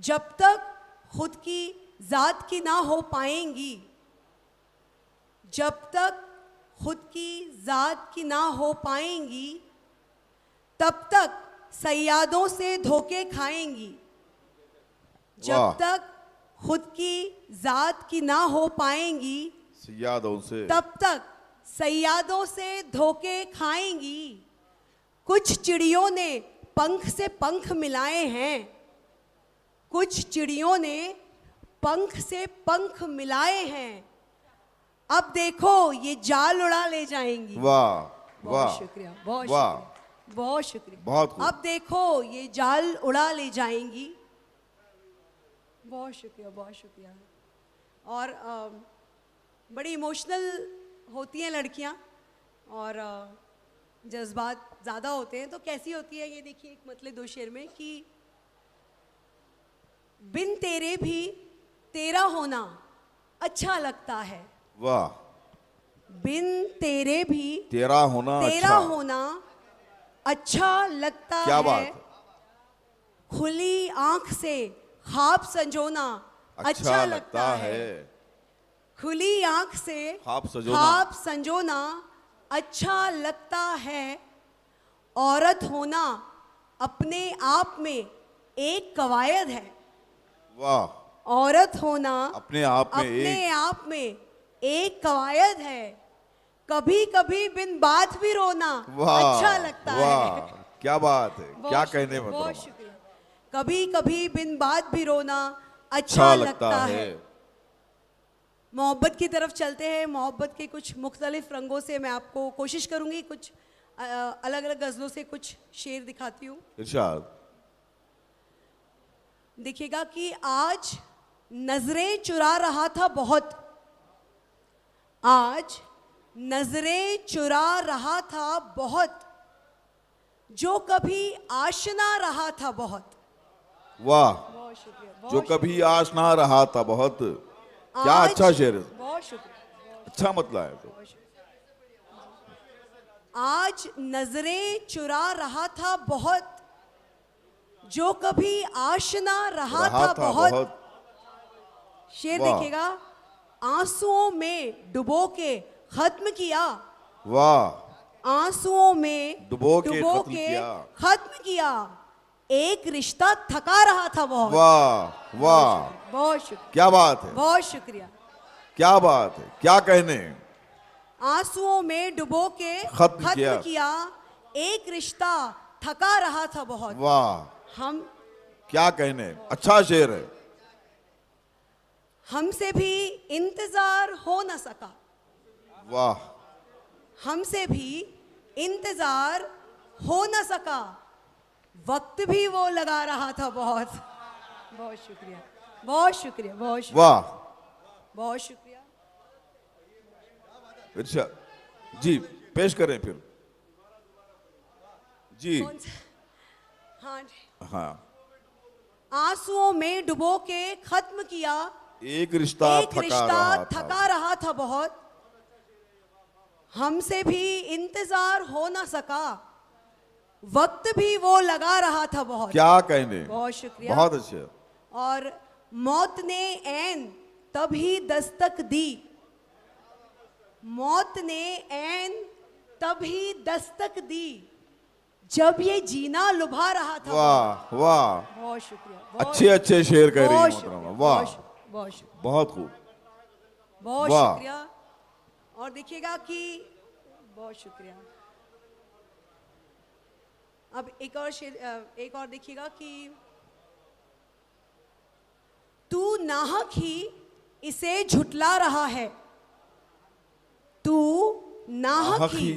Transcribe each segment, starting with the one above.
जब तक खुद की जात की ना हो पाएंगी, जब तक खुद की जात की ना हो पाएंगी, तब तक सयादों से धोखे खाएंगी। जब तक खुद की जात की ना हो पाएंगी, सयादों से, तब तक सयादों से धोखे खाएंगी। कुछ चिड़ियों ने पंख से पंख मिलाए हैं, कुछ चिड़ियों ने पंख से पंख मिलाए हैं। अब देखो ये जाल उड़ा ले जाएंगी। वाह वाह, बहुत शुक्रिया, बहुत वाह, शुक्रिया, बहुत शुक्रिया। बहुत खूब। अब देखो ये जाल उड़ा ले जाएंगी। बहुत शुक्रिया, बहुत शुक्रिया। और बड़ी इमोशनल होती हैं लड़कियां और जज्बात ज़्यादा होते हैं। तो कैसी होती है ये देखिए एक मतले दो शेर में कि बिन तेरे भी तेरा होना अच्छा लगता है। वाह, बिन तेरे भी तेरा होना तेरा अच्छा। होना अच्छा लगता क्या है। बात, खुली आंख से ख्वाब संजोना अच्छा लगता है। खुली आंख से ख्वाब संजोना अच्छा लगता है। औरत होना अपने आप में एक कवायद है। वाह, औरत होना अपने आप में एक कवायद है। कभी कभी बिन बात भी रोना अच्छा लगता है। क्या बात है, क्या कहने बहुत मतलब। शुक्रिया। कभी कभी बिन बात भी रोना अच्छा लगता है। मोहब्बत की तरफ चलते हैं। मोहब्बत के कुछ मुख्तलिफ रंगों से मैं आपको कोशिश करूंगी, कुछ अलग अलग गज़लों से कुछ शेर दिखाती हूँ। इरशाद। देखिएगा कि आज नजरें चुरा रहा था बहुत, आज नजरें चुरा रहा था बहुत, जो कभी आशना रहा था बहुत। वाह, बहुत शुक्रिया। जो कभी आशना रहा था बहुत। क्या आज- अच्छा शेर, बहुत शुक्रिया। अच्छा मतलब है तो। आज नजरें चुरा रहा था बहुत, जो कभी आशना रहा था बहुत। शेर वाह। देखिएगा, आंसुओं में डुबो के खत्म किया। वाह, आंसुओं में डुबो के खत्म किया। एक रिश्ता थका रहा था बहुत। वाह वाह, बहुत शुक्रिया, क्या बात है, बहुत शुक्रिया। क्या बात है, क्या कहने। आंसुओं में डुबो के खत्म किया। एक रिश्ता थका रहा था बहुत। वाह, हम क्या कहने, अच्छा शेर है। हमसे भी इंतजार हो न सका। वाह, हमसे भी इंतजार हो न सका। वक्त भी वो लगा रहा था बहुत। बहुत शुक्रिया, बहुत शुक्रिया, बहुत शुक्रिया। वाह, बहुत शुक्रिया। अच्छा जी, पेश करें फिर जी। कौन सा? हाँ जी। हाँ, आंसुओं में डुबो के खत्म किया। एक रिश्ता थका रहा था बहुत। हमसे भी इंतजार हो ना सका। वक्त भी वो लगा रहा था बहुत। क्या कहने, बहुत शुक्रिया, बहुत अच्छे। और मौत ने ऐन तभी दस्तक दी। मौत ने ऐन तभी दस्तक दी, जब ये जीना लुभा रहा था। वाह वाह, बहुत शुक्रिया, अच्छे अच्छे शेर कह रही बहुत हैं शुक्रिया, मोहतरमा। वाह, बहुत शुक्रिया, बहुत खूब। बहुत वाह। शुक्रिया। और देखिएगा कि बहुत शुक्रिया। अब एक और शेर, एक और देखिएगा कि तू नाहक ही इसे झुटला रहा है। तू नाहक ही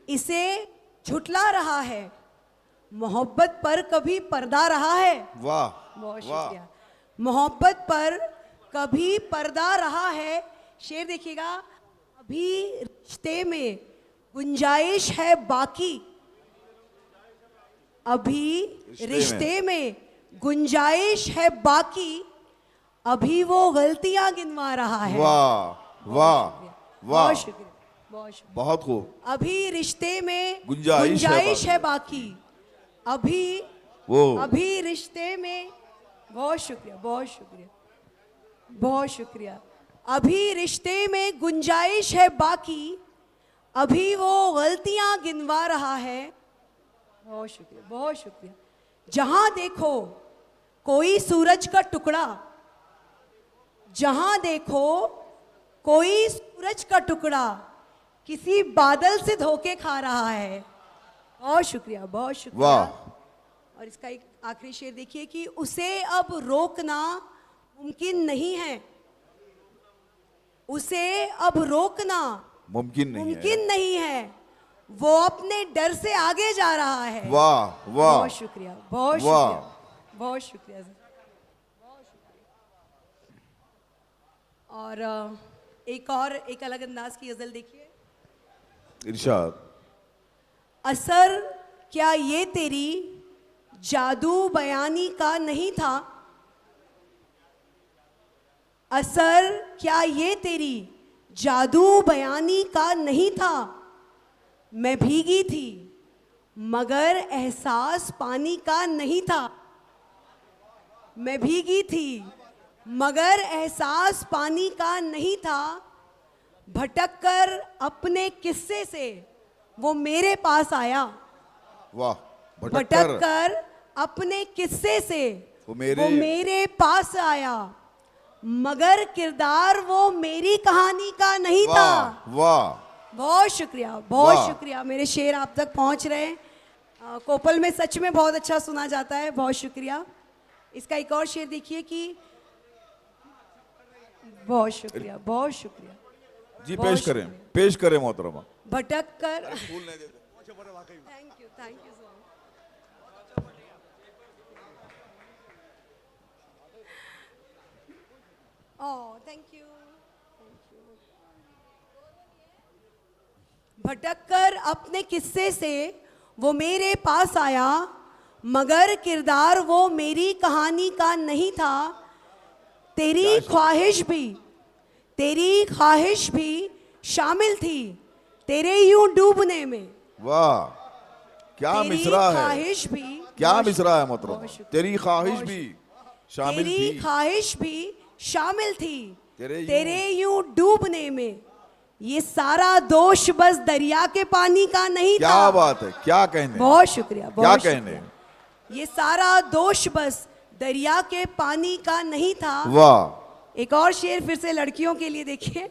इसे झुटला रहा है। मोहब्बत पर कभी पर्दा रहा है। वाह, बहुत शुक्रिया। मोहब्बत पर कभी पर्दा रहा है। शेर देखिएगा, अभी रिश्ते में गुंजाइश है बाकी। अभी रिश्ते में गुंजाइश है बाकी। अभी वो गलतियां गिनवा रहा है। वाह वाह वाह, बहुत शुक्रिया, बहुत शुक्रिया। बहुत खूब। अभी रिश्ते में गुंजाइश है बाकी। अभी वो अभी रिश्ते में बहुत शुक्रिया, बहुत शुक्रिया, बहुत शुक्रिया। अभी रिश्ते में गुंजाइश है बाकी, अभी वो गलतियां गिनवा रहा है। बहुत शुक्रिया, बहुत शुक्रिया। जहां देखो कोई सूरज का टुकड़ा, जहां देखो कोई सूरज का टुकड़ा किसी बादल से धोखे खा रहा है। बहुत शुक्रिया, बहुत शुक्रिया। वाह। और इसका एक आखिरी शेर देखिए कि उसे अब रोकना मुमकिन नहीं है, उसे अब रोकना मुमकिन नहीं है। मुमकिन नहीं है, वो अपने डर से आगे जा रहा है। वाह वाह बहुत शुक्रिया, बहुत वाह। शुक्रिया, बहुत शुक्रिया सर, बहुत शुक्रिया। और एक अलग अंदाज की गजल देखिए। इरशाद। असर क्या ये तेरी जादू बयानी का नहीं था, असर क्या ये तेरी जादू बयानी का नहीं था। मैं भीगी थी मगर एहसास पानी का नहीं था, मैं भीगी थी मगर एहसास पानी का नहीं था। भटक कर अपने किस्से से वो मेरे पास आया, वाह। भटक कर अपने किस्से से वो वो मेरे पास आया, मगर किरदार वो मेरी कहानी का नहीं था। वाह वाह। बहुत शुक्रिया, बहुत वाह। शुक्रिया। मेरे शेर आप तक पहुंच रहे हैं। कोपल में सच में बहुत अच्छा सुना जाता है। बहुत शुक्रिया। इसका एक और शेर देखिए कि बहुत शुक्रिया, बहुत शुक्रिया जी। बहुत पेश करें, शुक्रिया। पेश करें मोहतरमा। भटक कर, फूल नहीं देते। Thank you so much. Oh thank you. भटक कर अपने किस्से से वो मेरे पास आया, मगर किरदार वो मेरी कहानी का नहीं था। तेरी ख्वाहिश भी शामिल थी तेरे यूं डूबने में। वाह। क्या तेरी मिसरा है, ख्वाहिश भी, क्या मिसरा है मोहतरमा। बहुत शुक्रिया। तेरी ख्वाहिश बहुत भी शामिल तेरी थी ख्वाहिश भी शामिल थी तेरे तेरे यूं डूबने में। ये सारा दोष बस दरिया के पानी का नहीं क्या था। बात है, क्या कहने। बहुत शुक्रिया, क्या बहुत कहने। शुक्रिया। ये सारा दोष बस दरिया के पानी का नहीं था। वाह। एक और शेर फिर से लड़कियों के लिए देखिए,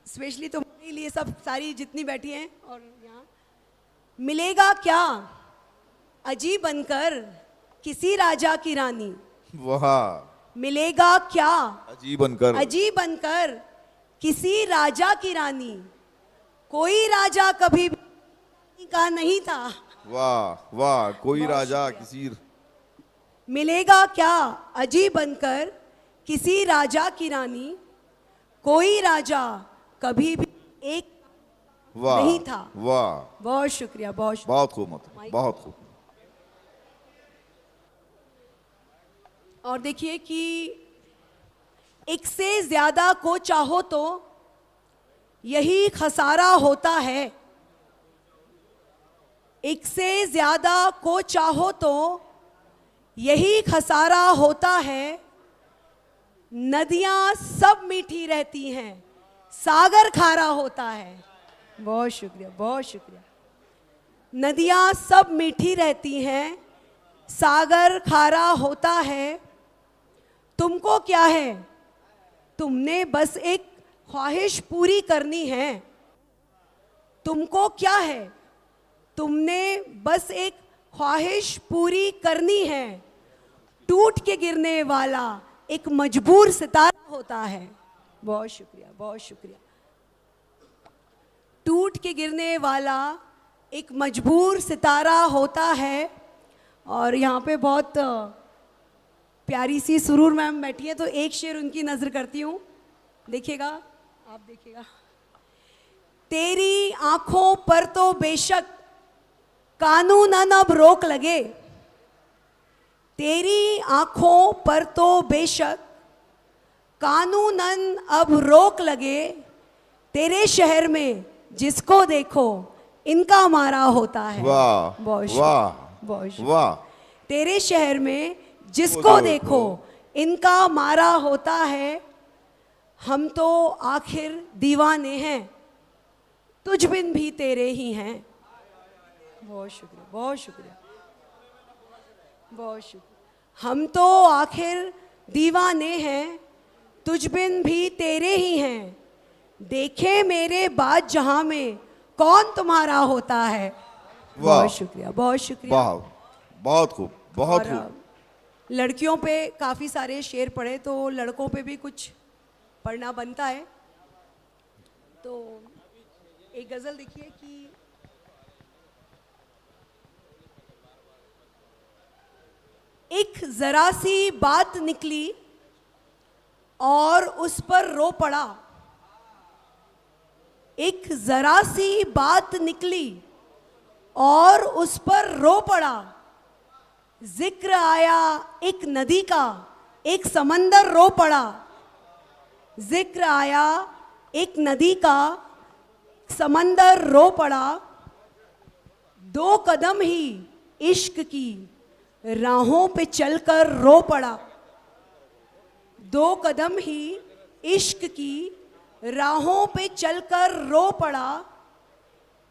स्पेशली तुम्हारे लिए, सब सारी जितनी बैठी हैं। और यहाँ मिलेगा क्या अजीब बनकर किसी राजा की रानी, वाह। मिलेगा क्या अजीब बनकर, अजीब बनकर किसी राजा की रानी। कोई राजा कभी भी का नहीं था। वाह वाह। कोई राजा किसी, मिलेगा क्या अजीब बनकर किसी राजा की रानी। कोई राजा कभी भी एक वाह नहीं था। वाह। बहुत शुक्रिया, बहुत शुक्रिया। बहुत खूब मोहतरमा, बहुत खूब। और देखिए कि एक से ज्यादा को चाहो तो यही खसारा होता है। एक से ज्यादा को चाहो तो यही खसारा होता है। नदियां सब मीठी रहती हैं, सागर खारा होता है। बहुत शुक्रिया, बहुत शुक्रिया। नदियां सब मीठी रहती हैं, सागर खारा होता है। तुमको क्या है, तुमने बस एक ख्वाहिश पूरी करनी है। तुमको क्या है, तुमने बस एक ख्वाहिश पूरी करनी है। टूट के गिरने वाला एक मजबूर सितारा होता है। बहुत शुक्रिया, बहुत शुक्रिया। टूट के गिरने वाला एक मजबूर सितारा होता है। और यहाँ पे बहुत प्यारी सी सुरूर मैम बैठी है, तो एक शेर उनकी नजर करती हूँ, देखिएगा, आप देखिएगा। तेरी आंखों पर तो बेशक कानूनन अब रोक लगे। तेरी आंखों पर तो बेशक कानूनन अब रोक लगे। तेरे शहर में जिसको देखो इनका मारा होता है। वाह बहुत शुक्रिया, वाह बहुत शुक्रिया। वाह। तेरे शहर में जिसको देखो इनका मारा होता है, हम तो आखिर दीवाने हैं, तुझ बिन भी तेरे ही हैं। बहुत शुक्रिया, बहुत शुक्रिया, बहुत शुक्रिया। हम तो आखिर दीवाने हैं, तुझ बिन भी तेरे ही हैं। देखे मेरे बाद जहां में कौन तुम्हारा होता है। वाह। बहुत शुक्रिया, बहुत शुक्रिया। वाह, बहुत खूब, बहुत और खूब। लड़कियों पे काफ़ी सारे शेर पढ़े, तो लड़कों पे भी कुछ पढ़ना बनता है। तो एक गज़ल देखिए कि एक ज़रा सी बात निकली और उस पर रो पड़ा। एक ज़रा सी बात निकली और उस पर रो पड़ा। जिक्र आया एक नदी का, एक समंदर रो पड़ा। जिक्र आया एक नदी का, समंदर रो पड़ा। दो कदम ही इश्क की राहों पे चलकर रो पड़ा। दो कदम ही इश्क की राहों पे चलकर रो पड़ा।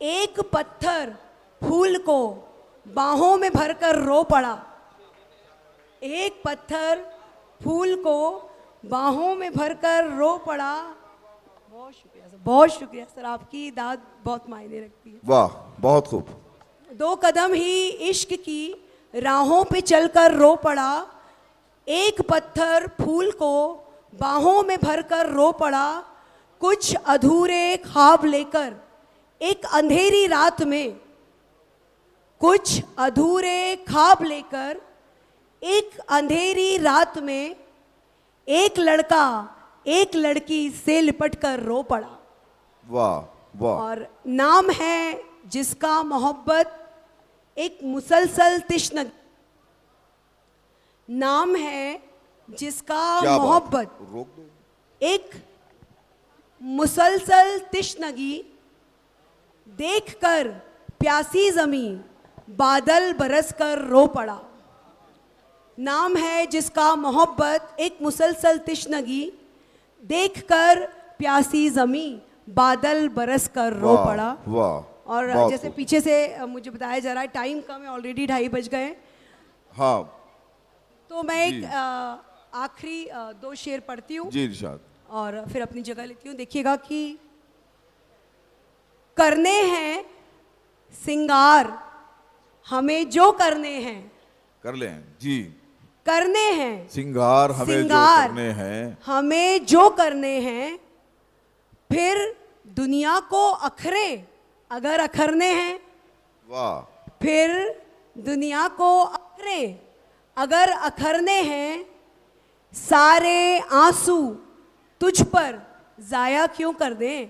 एक पत्थर फूल को बाहों में भरकर रो पड़ा। एक पत्थर फूल को बाहों में भरकर रो पड़ा। बहुत शुक्रिया सर, बहुत शुक्रिया सर, आपकी दाद बहुत मायने रखती है। वाह, बहुत खूब। दो कदम ही इश्क की राहों पे चलकर रो पड़ा। एक पत्थर फूल को बाहों में भरकर रो पड़ा। कुछ अधूरे ख्वाब लेकर एक अंधेरी रात में, कुछ अधूरे ख्वाब लेकर एक अंधेरी रात में, एक लड़का एक लड़की से लिपट कर रो पड़ा। वाह, वाह। और नाम है जिसका मोहब्बत एक मुसलसल तिश्न, नाम है जिसका क्या बात? मोहब्बत रोक दो। एक मुसलसल तिश्नगी। देखकर प्यासी जमीन बादल बरस कर रो पड़ा। नाम है जिसका मोहब्बत एक मुसलसल तिश्नगी। देखकर प्यासी जमीन बादल बरस कर रो वाह, पड़ा। वाह, और बहुत जैसे खूब। पीछे से मुझे बताया जा रहा है टाइम कम है, ऑलरेडी 2:30 बज गए। हाँ तो मैं जी। एक आखिरी 2 शेर पढ़ती हूँ जी इरशाद। और फिर अपनी जगह लेती हूँ। देखिएगा कि करने हैं सिंगार हमें जो करने हैं, कर लें जी। करने हैं सिंगार हमें जो सिंगार करने हैं। हमें जो करने हैं। फिर दुनिया को अखरे अगर अखरने हैं। वाह, फिर दुनिया को अखरे अगर अखरने हैं। सारे आंसू तुझ पर जाया क्यों कर दें।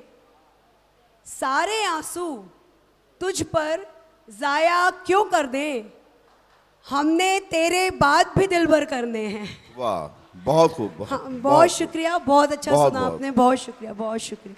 सारे आंसू तुझ पर जाया क्यों कर दें। हमने तेरे बाद भी दिलबर करने हैं। वाह, बहुत खूब। हाँ, बहुत शुक्रिया, बहुत अच्छा बहुत, सुना बहुत। आपने, बहुत शुक्रिया, बहुत शुक्रिया।